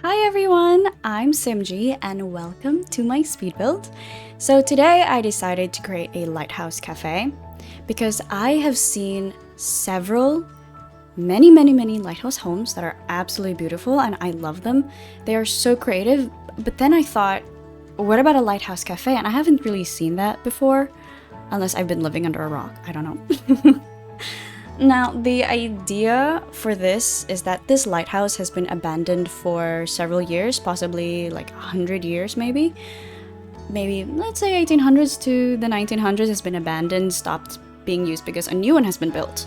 Hi everyone, I'm Simgie and welcome to my speed build. So today I decided to create a lighthouse cafe because I have seen several many lighthouse homes that are absolutely beautiful and I love them. They are so creative, but then I thought, what about a lighthouse cafe? And I haven't really seen that before, unless I've been living under a rock. I don't know. Now, the idea for this is that this lighthouse has been abandoned for several years, possibly like 100 years maybe. Maybe, let's say 1800s to the 1900s has been abandoned, stopped being used because a new one has been built.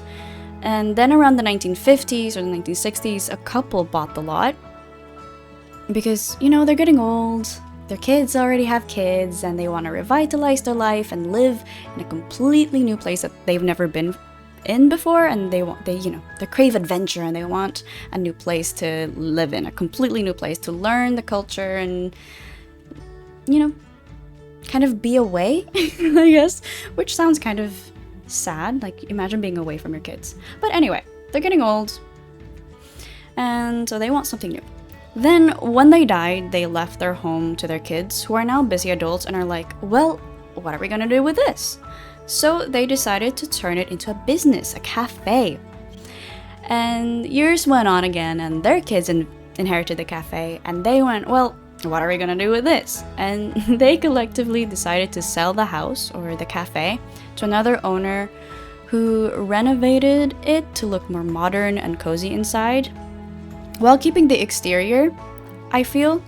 And then around the 1950s or the 1960s, a couple bought the lot because, they're getting old, their kids already have kids, and they want to revitalize their life and live in a completely new place that they've never been in before, and they crave adventure and they want a new place to live in, a completely new place to learn the culture and kind of be away, I guess, which sounds kind of sad. Like, imagine being away from your kids. But anyway, they're getting old and so they want something new. Then when they died, they left their home to their kids, who are now busy adults and are like, well, what are we gonna do with this? So they decided to turn it into a business, a cafe. And years went on again, and their kids inherited the cafe, and they went, well, what are we gonna do with this? And they collectively decided to sell the house, or the cafe, to another owner who renovated it to look more modern and cozy inside, while keeping the exterior, I feel,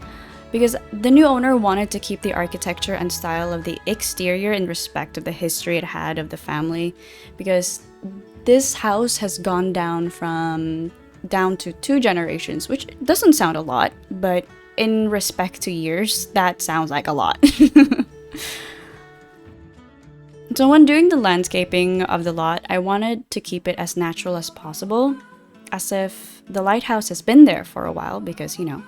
because the new owner wanted to keep the architecture and style of the exterior in respect of the history it had of the family, because this house has gone down to 2 generations, which doesn't sound a lot, but in respect to years, that sounds like a lot. So when doing the landscaping of the lot, I wanted to keep it as natural as possible, as if the lighthouse has been there for a while, because, it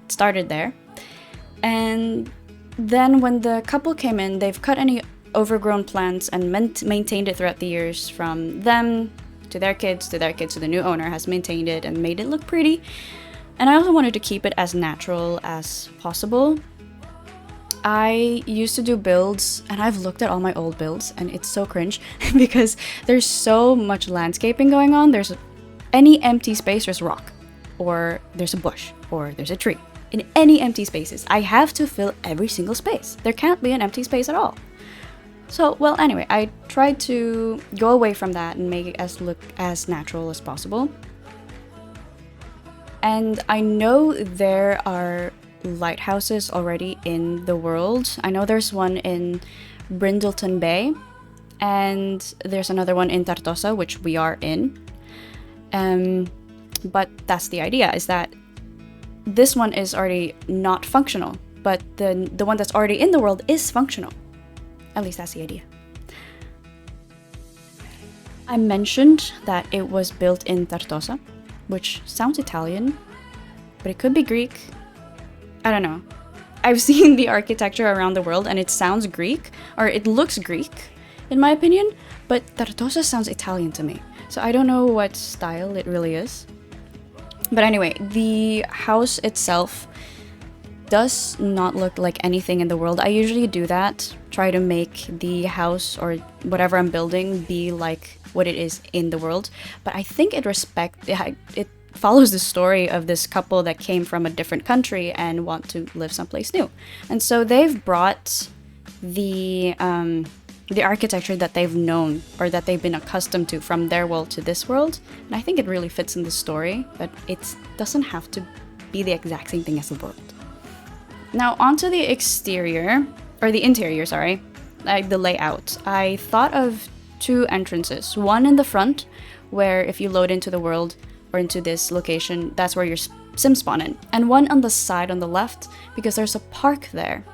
started there. And then when the couple came in, they've cut any overgrown plants and maintained it throughout the years, from them to their kids to their kids to the new owner has maintained it and made it look pretty. And I also wanted to keep it as natural as possible. I used to do builds, and I've looked at all my old builds, and it's so cringe because there's so much landscaping going on. There's any empty space, there's rock, or there's a bush, or there's a tree. In any empty spaces, I have to fill every single space. There can't be an empty space at all. So, well, anyway, I tried to go away from that and make it look as natural as possible. And I know there are lighthouses already in the world. I know there's one in Brindleton Bay, and there's another one in Tartosa, which we are in. But that's the idea, is that this one is already not functional, but the one that's already in the world is functional. At least that's the idea. I mentioned that it was built in Tartosa, which sounds Italian, but it could be Greek. I don't know. I've seen the architecture around the world and it sounds Greek, or it looks Greek, in my opinion, but Tartosa sounds Italian to me. So I don't know what style it really is. But anyway, the house itself does not look like anything in the world. I usually do that, try to make the house or whatever I'm building be like what it is in the world. But I think it follows the story of this couple that came from a different country and want to live someplace new. And so they've brought the architecture that they've known or that they've been accustomed to from their world to this world. And I think it really fits in the story, but it doesn't have to be the exact same thing as the world. Now onto the exterior, or the interior, sorry, like the layout. I thought of 2 entrances. One in the front, where if you load into the world or into this location, that's where your sim spawn in. And one on the side on the left, because there's a park there.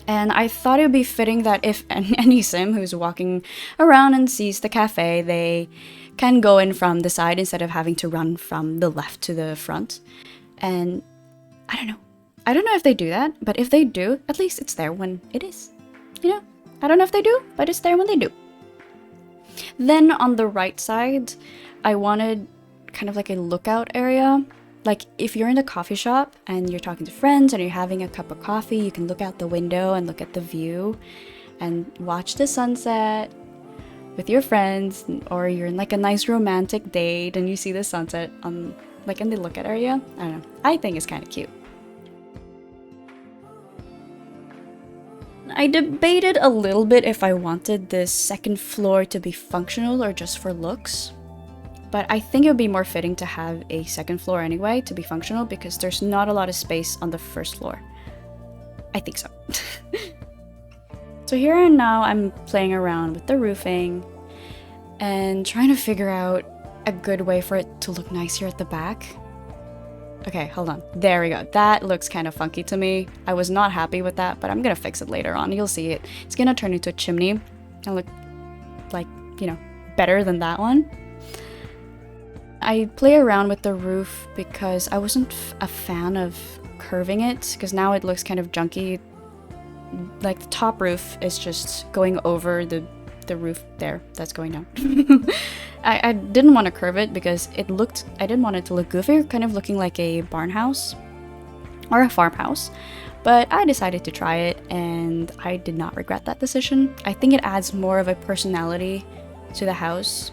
And I thought it would be fitting that if any sim who's walking around and sees the cafe, they can go in from the side instead of having to run from the left to the front. And I don't know if they do that, but if they do, at least it's there when it is. I don't know if they do, but it's there when they do. Then on the right side, I wanted kind of like a lookout area. Like if you're in a coffee shop and you're talking to friends and you're having a cup of coffee, you can look out the window and look at the view and watch the sunset with your friends, or you're in like a nice romantic date and you see the sunset on like in the lookout area. I don't know. I think it's kind of cute. I debated a little bit if I wanted this second floor to be functional or just for looks. But I think it would be more fitting to have a second floor anyway to be functional because there's not a lot of space on the first floor. I think so. So here and now I'm playing around with the roofing and trying to figure out a good way for it to look nice here at the back. Okay, hold on. There we go. That looks kind of funky to me. I was not happy with that, but I'm gonna fix it later on. You'll see it. It's gonna turn into a chimney and look like, you know, better than that one. I play around with the roof because I wasn't a fan of curving it, because now it looks kind of junky. Like the top roof is just going over the roof there that's going down. I didn't want to curve it because I didn't want it to look goofy, kind of looking like a barn house or a farmhouse. But I decided to try it and I did not regret that decision. I think it adds more of a personality to the house.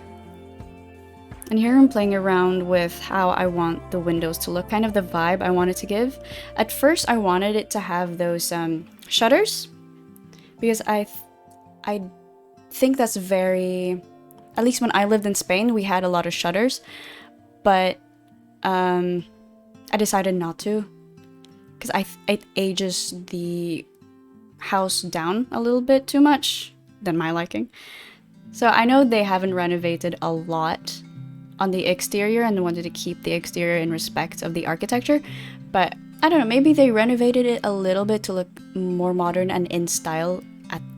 And here I'm playing around with how I want the windows to look, kind of the vibe I wanted to give. At first I wanted it to have those shutters, because I think that's very, at least when I lived in Spain we had a lot of shutters, but I decided not to because it ages the house down a little bit too much than my liking. So I know they haven't renovated a lot on the exterior and wanted to keep the exterior in respect of the architecture, but I don't know, maybe they renovated it a little bit to look more modern and in style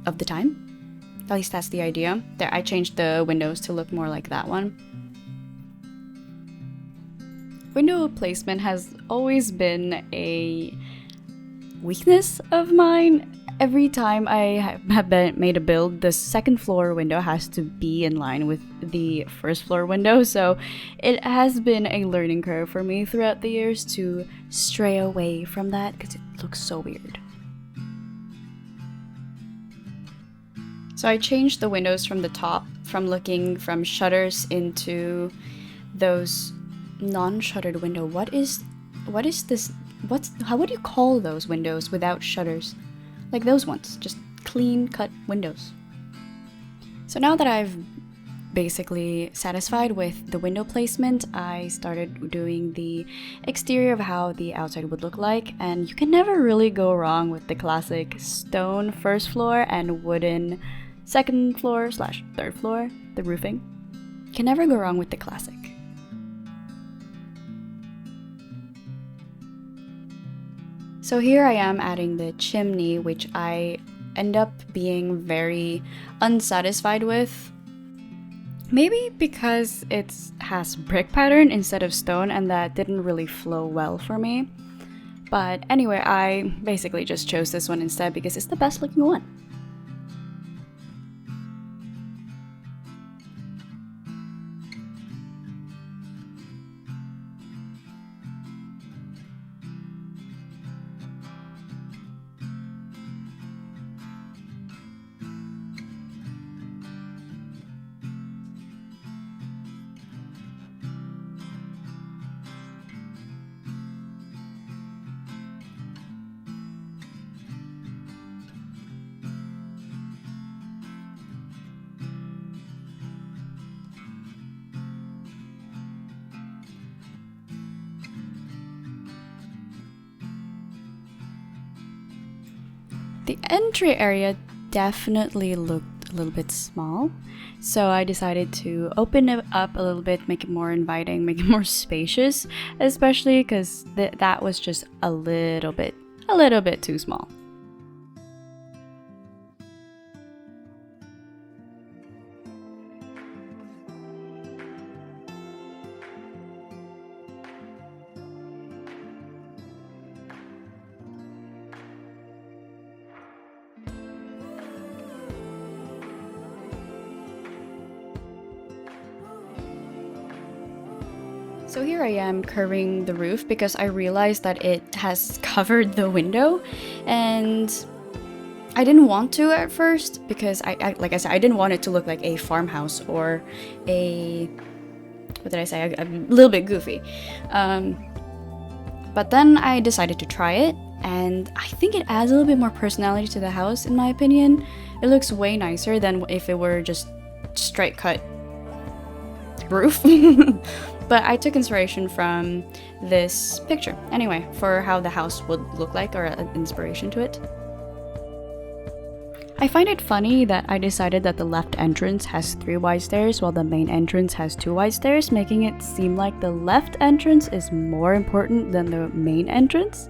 of the time. At least that's the idea. There, I changed the windows to look more like that one. Window placement has always been a weakness of mine. Every time I have made a build, the second floor window has to be in line with the first floor window, so it has been a learning curve for me throughout the years to stray away from that because it looks so weird. So I changed the windows from the top, from looking from shutters into those non-shuttered window. What is this? How would you call those windows without shutters? Like those ones, just clean cut windows. So now that I've basically satisfied with the window placement, I started doing the exterior of how the outside would look like, and you can never really go wrong with the classic stone first floor and wooden second floor / third floor, the roofing. You can never go wrong with the classic. So here I am adding the chimney, which I end up being very unsatisfied with. Maybe because it has brick pattern instead of stone, and that didn't really flow well for me. But anyway, I basically just chose this one instead because it's the best looking one. The entry area definitely looked a little bit small, so I decided to open it up a little bit, make it more inviting, make it more spacious, especially because that was just a little bit too small. So here I am curving the roof because I realized that it has covered the window, and I didn't want to at first because like I said, I didn't want it to look like a farmhouse or a, what did I say? A little bit goofy. But then I decided to try it, and I think it adds a little bit more personality to the house, in my opinion. It looks way nicer than if it were just straight cut roof. But I took inspiration from this picture anyway for how the house would look like, or an inspiration to it. I find it funny that I decided that the left entrance has 3 wide stairs while the main entrance has 2 wide stairs, making it seem like the left entrance is more important than the main entrance.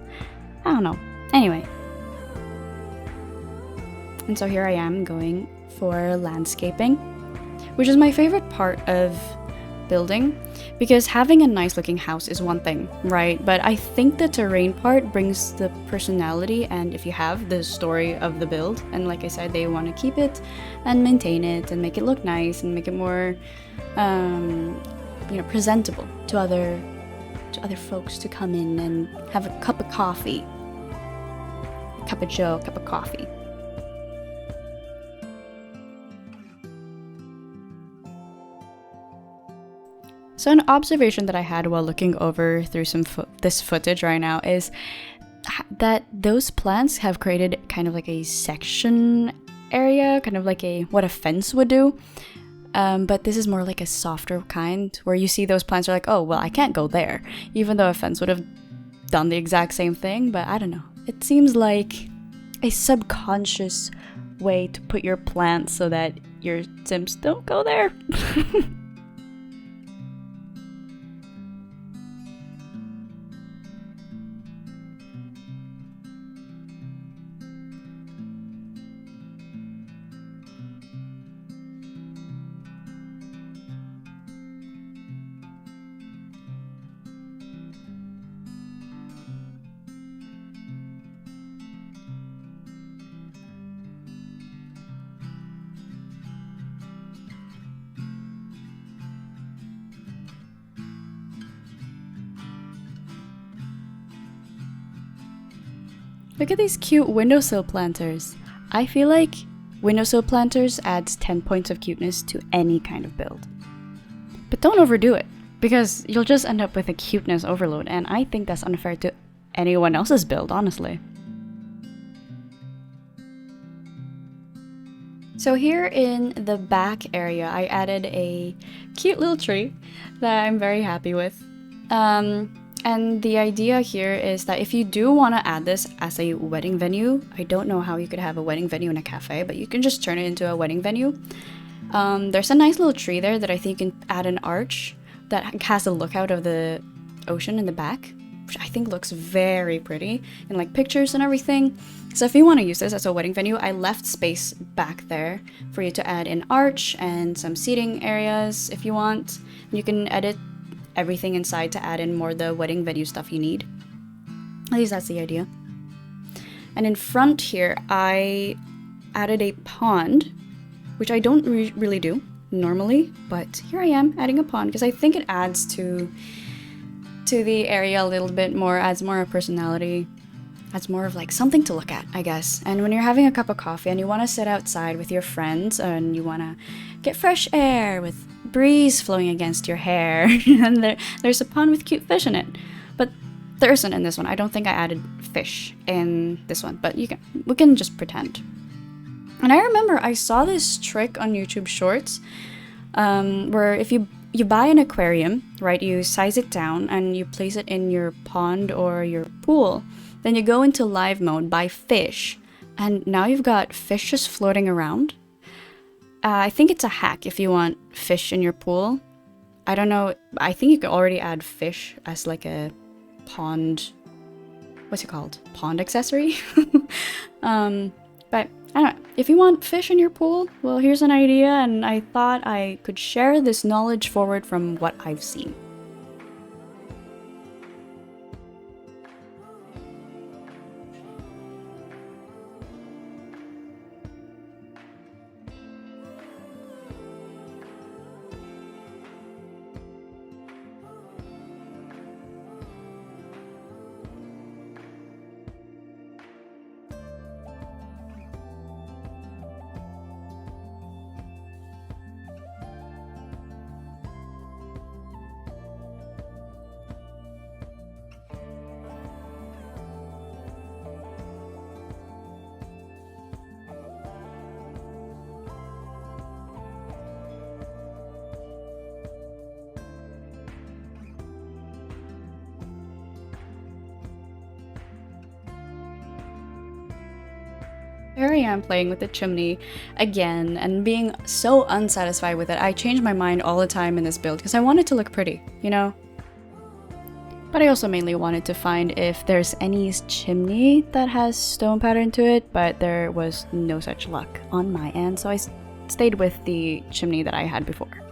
I don't know. Anyway. And so here I am going for landscaping, which is my favorite part of building, because having a nice looking house is one thing, right? But I think the terrain part brings the personality, and if you have the story of the build, and like I said, they want to keep it and maintain it and make it look nice and make it more presentable to other folks to come in and have a cup of coffee, a cup of joe, a cup of coffee. So an observation that I had while looking over through this footage right now is that those plants have created kind of like a section area, kind of like what a fence would do. But this is more like a softer kind, where you see those plants are like, oh, well, I can't go there, even though a fence would have done the exact same thing. But I don't know. It seems like a subconscious way to put your plants so that your Sims don't go there. Look at these cute windowsill planters. I feel like windowsill planters adds 10 points of cuteness to any kind of build. But don't overdo it, because you'll just end up with a cuteness overload, and I think that's unfair to anyone else's build, honestly. So here in the back area, I added a cute little tree that I'm very happy with. And the idea here is that if you do want to add this as a wedding venue, I don't know how you could have a wedding venue in a cafe, but you can just turn it into a wedding venue. There's a nice little tree there that I think you can add an arch that has a lookout of the ocean in the back, which I think looks very pretty in like pictures and everything. So if you want to use this as a wedding venue, I left space back there for you to add an arch and some seating areas if you want. You can edit everything inside to add in more the wedding venue stuff you need. At least that's the idea. And in front here, I added a pond, which I don't really do normally, but here I am adding a pond because I think it adds to the area a little bit more, adds more personality, adds more of like something to look at, I guess. And when you're having a cup of coffee and you want to sit outside with your friends and you want to get fresh air with breeze flowing against your hair, and there's a pond with cute fish in it. But there isn't in this one. I don't think I added fish in this one, but we can just pretend. And I remember I saw this trick on YouTube Shorts, where if you buy an aquarium, right, you size it down and you place it in your pond or your pool, then you go into live mode, buy fish, and now you've got fish just floating around. I think it's a hack if you want fish in your pool. I don't know, I think you could already add fish as like a pond, what's it called? Pond accessory? But I don't know, if you want fish in your pool, well, here's an idea, and I thought I could share this knowledge forward from what I've seen. Here I am playing with the chimney again and being so unsatisfied with it. I change my mind all the time in this build because I want it to look pretty, you know? But I also mainly wanted to find if there's any chimney that has stone pattern to it, but there was no such luck on my end, so I stayed with the chimney that I had before.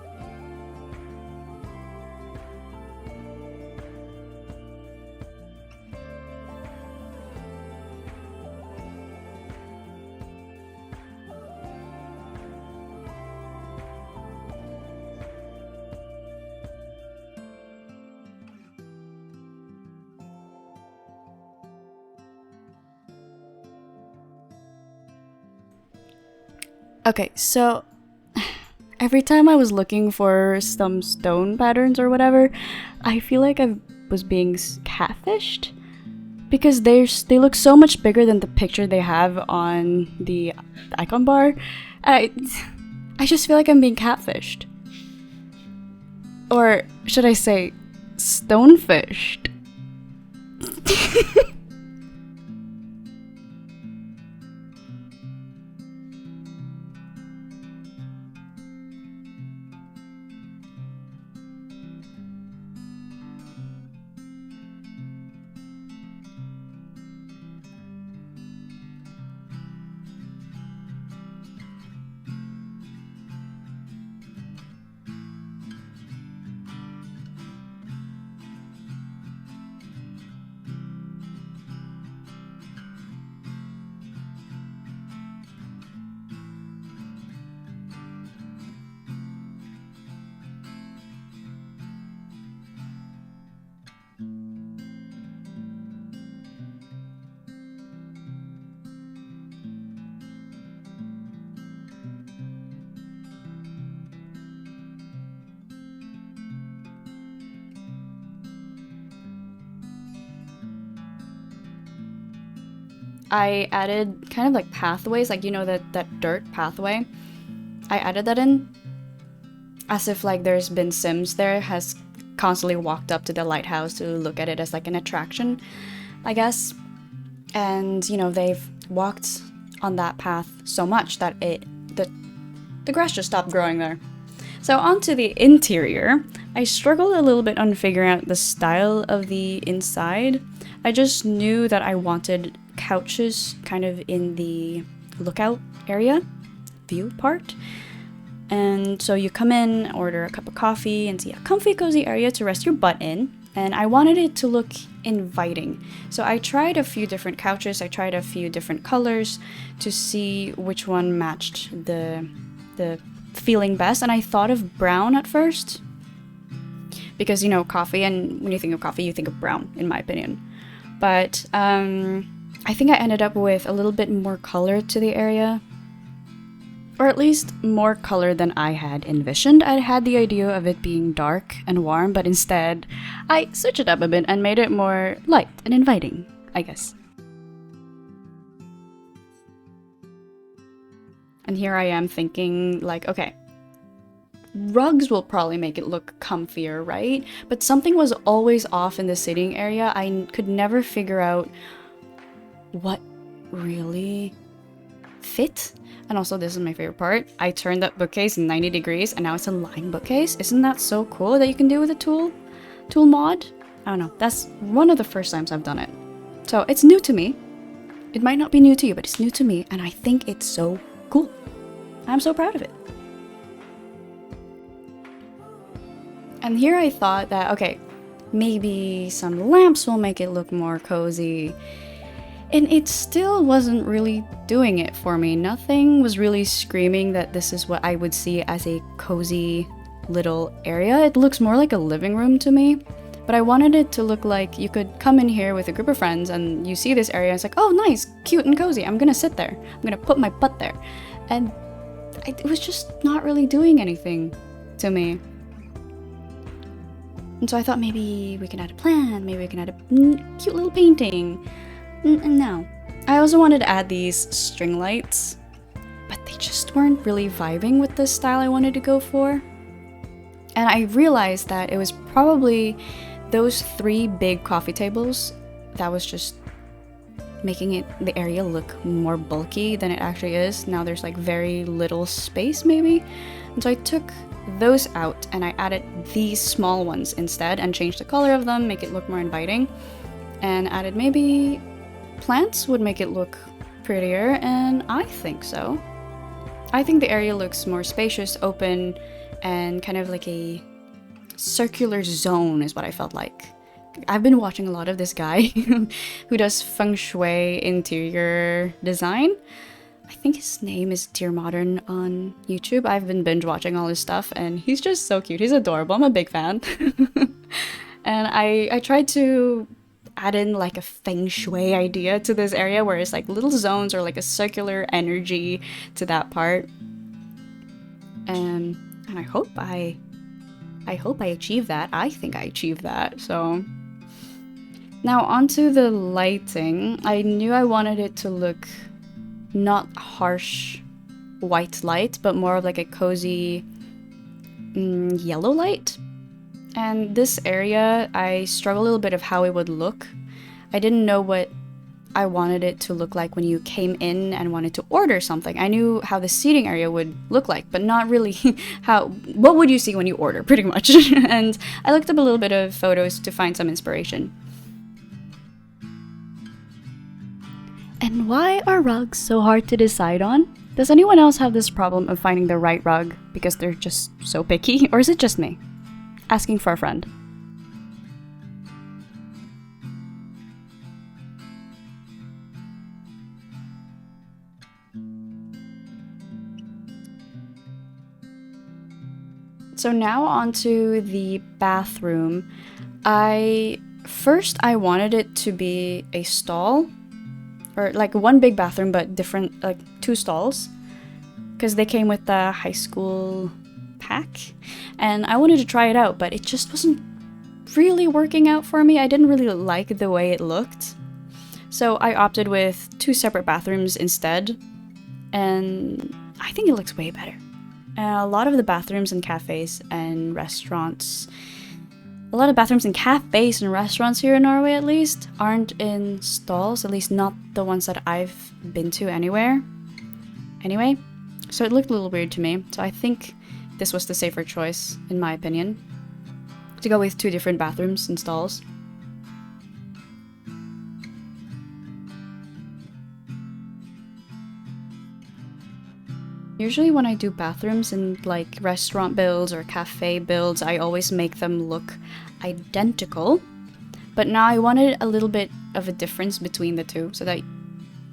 Okay, so every time I was looking for some stone patterns or whatever, I feel like I was being catfished because they look so much bigger than the picture they have on the icon bar. I just feel like I'm being catfished. Or should I say stonefished? I added kind of like pathways, like, you know, that dirt pathway. I added that in as if like there's been Sims there has constantly walked up to the lighthouse to look at it as like an attraction, I guess. And, you know, they've walked on that path so much that the grass just stopped growing there. So onto the interior. I struggled a little bit on figuring out the style of the inside. I just knew that I wanted couches kind of in the lookout area, view part. And so you come in, order a cup of coffee, and see a comfy, cozy area to rest your butt in. And I wanted it to look inviting. So I tried a few different couches, I tried a few different colors to see which one matched the feeling best. And I thought of brown at first, because, you know, coffee, and when you think of coffee, you think of brown, in my opinion. But I think I ended up with a little bit more color to the area. Or at least more color than I had envisioned. I had the idea of it being dark and warm, but instead, I switched it up a bit and made it more light and inviting, I guess. And here I am thinking, like, okay, rugs will probably make it look comfier, right? But something was always off in the sitting area. I could never figure out what really fit. And also, this is my favorite part. I turned that bookcase 90 degrees and now it's a lying bookcase. Isn't that so cool that you can do with a tool mod? I don't know. That's one of the first times I've done it. So it's new to me. It might not be new to you, but it's new to me. And I think it's so cool. I'm so proud of it. And here I thought that, okay, maybe some lamps will make it look more cozy. And it still wasn't really doing it for me. Nothing was really screaming that this is what I would see as a cozy little area. It looks more like a living room to me. But I wanted it to look like you could come in here with a group of friends and you see this area and it's like, oh, nice, cute and cozy. I'm gonna sit there. I'm gonna put my butt there. And it was just not really doing anything to me. And so I thought maybe we can add a plant, maybe we can add a cute little painting. No. I also wanted to add these string lights, but they just weren't really vibing with the style I wanted to go for. And I realized that it was probably those 3 big coffee tables that was just making the area look more bulky than it actually is. Now there's like very little space maybe. And so I took those out and I added these small ones instead and changed the color of them, make it look more inviting. And added maybe plants would make it look prettier, and I think so. I think the area looks more spacious, open, and kind of like a circular zone is what I felt like. I've been watching a lot of this guy who does feng shui interior design. I think his name is Dear Modern on YouTube. I've been binge watching all his stuff and he's just so cute. He's adorable. I'm a big fan. And I tried to add in like a feng shui idea to this area where it's like little zones or like a circular energy to that part. And I hope I achieved that. I think I achieved that. So now onto the lighting. I knew I wanted it to look not harsh white light, but more of like a cozy yellow light. And this area, I struggled a little bit of how it would look. I didn't know what I wanted it to look like when you came in and wanted to order something. I knew how the seating area would look like, but not really what would you see when you order, pretty much. And I looked up a little bit of photos to find some inspiration. And why are rugs so hard to decide on? Does anyone else have this problem of finding the right rug because they're just so picky? Or is it just me? Asking for a friend. So now onto the bathroom. First I wanted it to be a stall, or like one big bathroom but different, like 2 stalls, because they came with the high school pack, and I wanted to try it out, but it just wasn't really working out for me. I didn't really like the way it looked, so I opted with 2 separate bathrooms instead, and I think it looks way better. A lot of the bathrooms in cafes and restaurants, here in Norway at least, aren't in stalls, at least not the ones that I've been to anyway, so it looked a little weird to me, so I think this was the safer choice, in my opinion, to go with 2 different bathrooms and stalls. Usually when I do bathrooms in like restaurant builds or cafe builds, I always make them look identical. But now I wanted a little bit of a difference between the 2, so that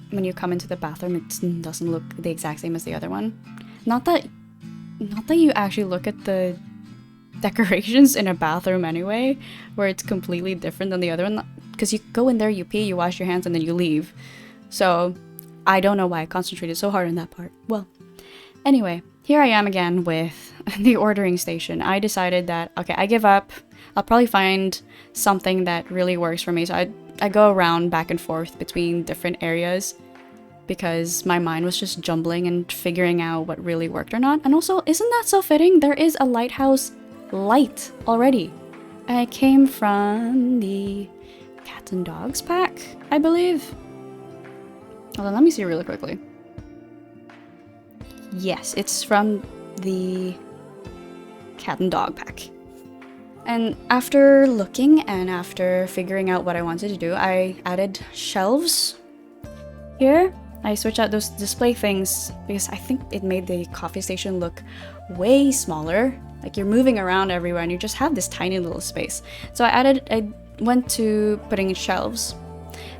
when you come into the bathroom, it doesn't look the exact same as the other one. Not that you actually look at the decorations in a bathroom anyway, where it's completely different than the other one, because you go in there, you pee, you wash your hands, and then you leave. So I don't know why I concentrated so hard on that part. Well, anyway, here I am again with the ordering station. I decided that, okay, I give up. I'll probably find something that really works for me. So I go around back and forth between different areas because my mind was just jumbling and figuring out what really worked or not. And also, isn't that so fitting? There is a Lighthouse light already. And it came from the Cats and Dogs pack, I believe. Hold on, let me see really quickly. Yes, it's from the Cat and Dog pack. And after looking and after figuring out what I wanted to do, I added shelves here. I switched out those display things because I think it made the coffee station look way smaller. Like you're moving around everywhere and you just have this tiny little space. So I went to putting in shelves.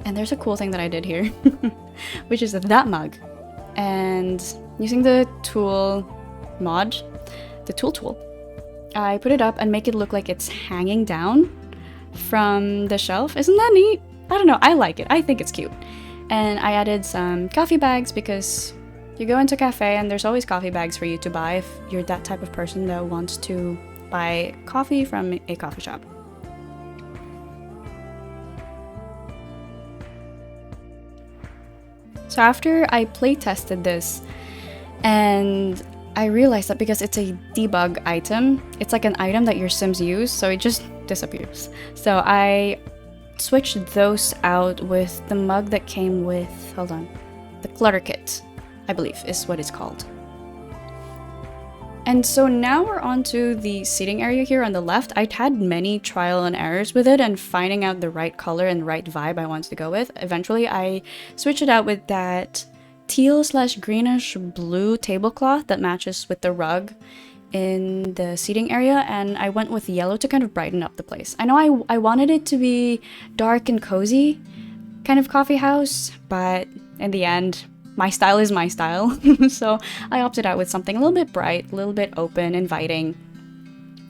And there's a cool thing that I did here, which is that mug. And using the tool mod, the tool, I put it up and make it look like it's hanging down from the shelf. Isn't that neat? I don't know, I like it. I think it's cute. And I added some coffee bags because you go into a cafe and there's always coffee bags for you to buy if you're that type of person that wants to buy coffee from a coffee shop. So after I play tested this, and I realized that because it's a debug item, it's like an item that your Sims use, so it just disappears. So I switched those out with the mug that came with, hold on, the clutter kit, I believe is what it's called. And so now we're on to the seating area here on the left. I'd had many trial and errors with it and finding out the right color and right vibe I wanted to go with. Eventually, I switched it out with that teal/greenish blue tablecloth that matches with the rug in the seating area, and I went with yellow to kind of brighten up the place. I know I wanted it to be dark and cozy kind of coffee house, but in the end, my style is my style. So I opted out with something a little bit bright, a little bit open, inviting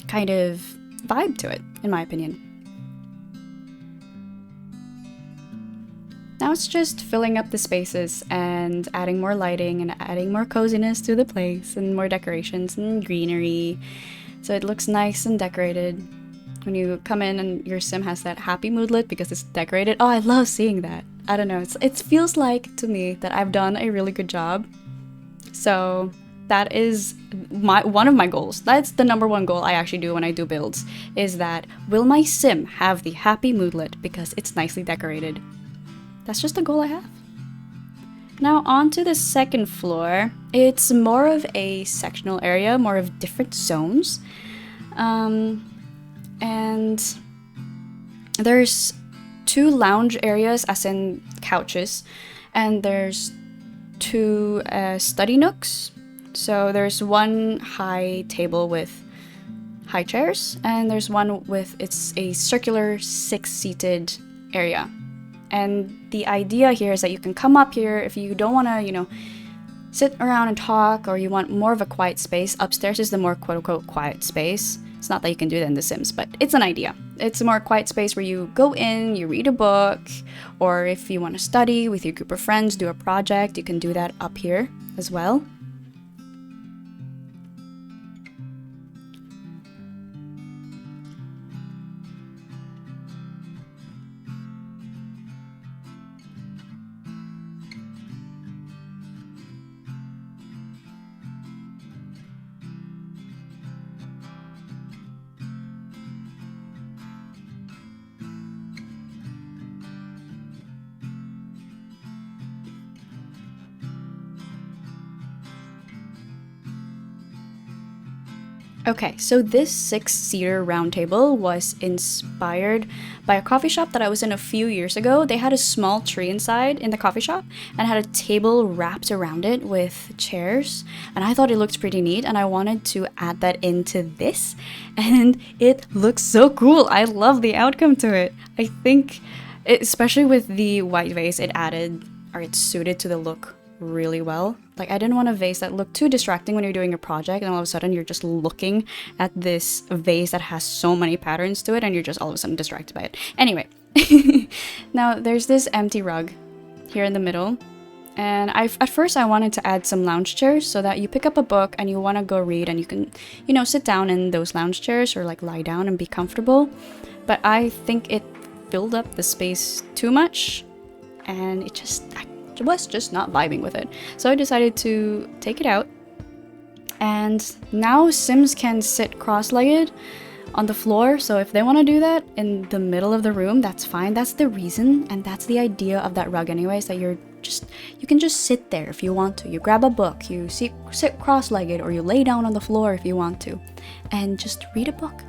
kind of vibe to it, in my opinion. Now it's just filling up the spaces and adding more lighting and adding more coziness to the place and more decorations and greenery. So it looks nice and decorated. When you come in and your sim has that happy moodlet because it's decorated. Oh, I love seeing that. I don't know, it feels like to me that I've done a really good job. So that is one of my goals. That's the number one goal I actually do when I do builds, is that will my sim have the happy moodlet because it's nicely decorated? That's just a goal I have. Now on to the second floor. It's more of a sectional area, more of different zones. And there's 2 lounge areas, as in couches, and there's 2 study nooks. So there's one high table with high chairs, and there's one with, it's a circular 6-seated area. And the idea here is that you can come up here if you don't want to, you know, sit around and talk, or you want more of a quiet space. Upstairs is the more quote-unquote quiet space. It's not that you can do that in The Sims, but it's an idea. It's a more quiet space where you go in, you read a book, or if you want to study with your group of friends, do a project, you can do that up here as well. Okay, so this 6-seater round table was inspired by a coffee shop that I was in a few years ago. They had a small tree inside in the coffee shop and had a table wrapped around it with chairs. And I thought it looked pretty neat and I wanted to add that into this. And it looks so cool. I love the outcome to it. I think, especially with the white vase, it suited to the look really well. Like, I didn't want a vase that looked too distracting when you're doing a project and all of a sudden you're just looking at this vase that has so many patterns to it and you're just all of a sudden distracted by it. Anyway, now there's this empty rug here in the middle, and at first I wanted to add some lounge chairs so that you pick up a book and you want to go read and you can, you know, sit down in those lounge chairs or like lie down and be comfortable. But I think it filled up the space too much and I was just not vibing with it. So I decided to take it out. And now Sims can sit cross-legged on the floor. So if they want to do that in the middle of the room, that's fine. That's the reason and that's the idea of that rug anyways, that you can just sit there if you want to. You grab a book, you sit cross-legged, or you lay down on the floor if you want to and just read a book.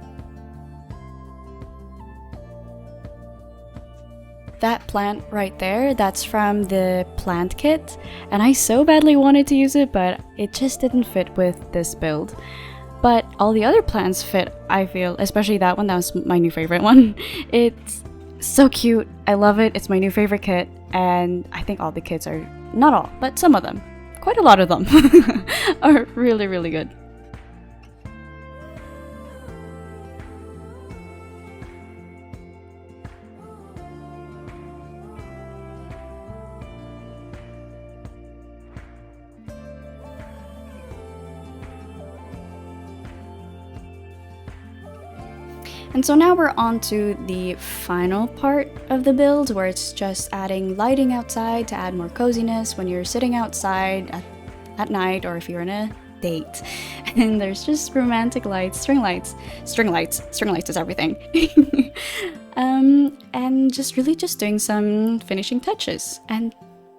That plant right there, that's from the plant kit, and I so badly wanted to use it, but it just didn't fit with this build. But all the other plants fit, I feel, especially that one. That was my new favorite one. It's so cute. I love it. It's my new favorite kit, and I think all the kits are, not all, but some of them, quite a lot of them, are really, really good. And so now we're on to the final part of the build, where it's just adding lighting outside to add more coziness when you're sitting outside at night, or if you're in a date. And there's just romantic lights, string lights is everything. And just really just doing some finishing touches. And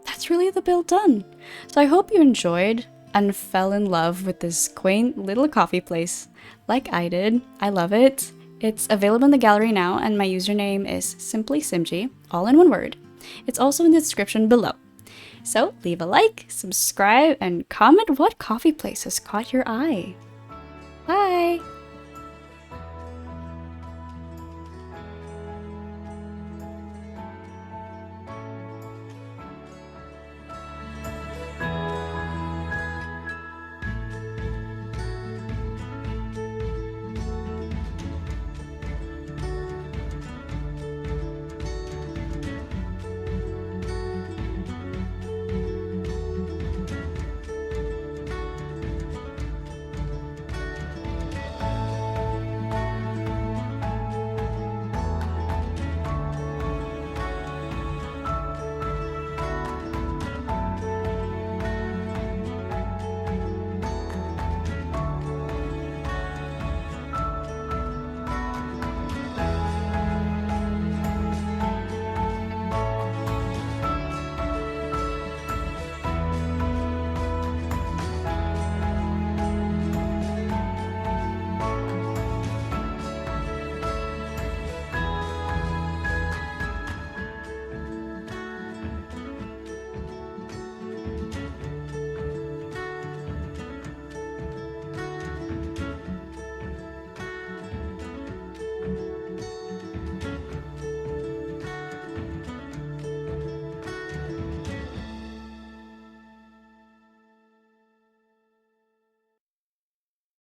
that's really the build done. So I hope you enjoyed and fell in love with this quaint little coffee place like I did. I love it. It's available in the gallery now, and my username is SimplySimgie, all in one word. It's also in the description below. So leave a like, subscribe, and comment what coffee place has caught your eye. Bye!